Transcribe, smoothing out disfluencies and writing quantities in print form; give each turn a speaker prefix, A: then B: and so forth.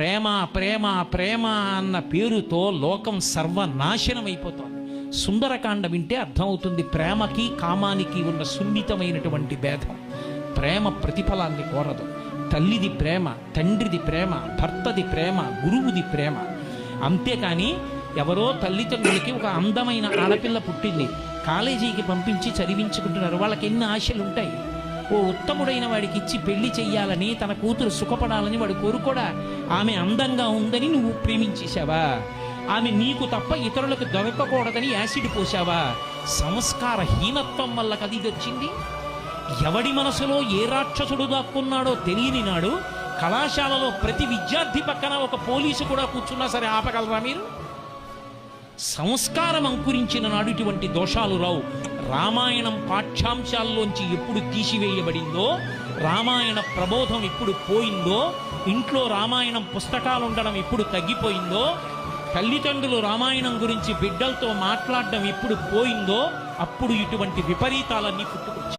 A: ప్రేమ ప్రేమ ప్రేమ అన్న పేరుతో లోకం సర్వనాశనం అయిపోతోంది. సుందరకాండ వింటే అర్థమవుతుంది ప్రేమకి కామానికి ఉన్న సున్నితమైనటువంటి భేదం. ప్రేమ ప్రతిఫలాన్ని కోరదు. తల్లిది ప్రేమ, తండ్రిది ప్రేమ, భర్తది ప్రేమ, గురువుది ప్రేమ. అంతేకాని ఎవరో తల్లిదండ్రులకి ఒక అందమైన ఆడపిల్ల పుట్టింది, కాలేజీకి పంపించి చదివించుకుంటున్నారు. వాళ్ళకి ఎన్ని ఆశలు ఉంటాయి. ఓ ఉత్తముడైన వాడికి ఇచ్చి పెళ్లి చెయ్యాలని, తన కూతురు సుఖపడాలని వాడు కోరుకోడా? ఆమె అందంగా ఉందని నువ్వు ప్రేమించేశావా? ఆమె నీకు తప్ప ఇతరులకు దొరకకూడదని యాసిడ్ పోసావా? సంస్కార హీనత్వం వల్ల కది వచ్చింది. ఎవడి మనసులో ఏ రాక్షసుడు దాక్కున్నాడో తెలియని నాడు కళాశాలలో ప్రతి విద్యార్థి పక్కన ఒక పోలీసు కూడా కూర్చున్నా సరే ఆపగలరా మీరు? సంస్కారం అంకురించిన నాడు ఇటువంటి దోషాలు రావు. రామాయణం పాఠ్యాంశాల్లోంచి ఎప్పుడు తీసివేయబడిందో, రామాయణ ప్రబోధం ఎప్పుడు పోయిందో, ఇంట్లో రామాయణం పుస్తకాలు ఉండడం ఎప్పుడు తగ్గిపోయిందో, తల్లిదండ్రులు రామాయణం గురించి బిడ్డలతో మాట్లాడడం ఎప్పుడు పోయిందో, అప్పుడు ఇటువంటి విపరీతాలన్నీ పుట్టుకొచ్చాయి.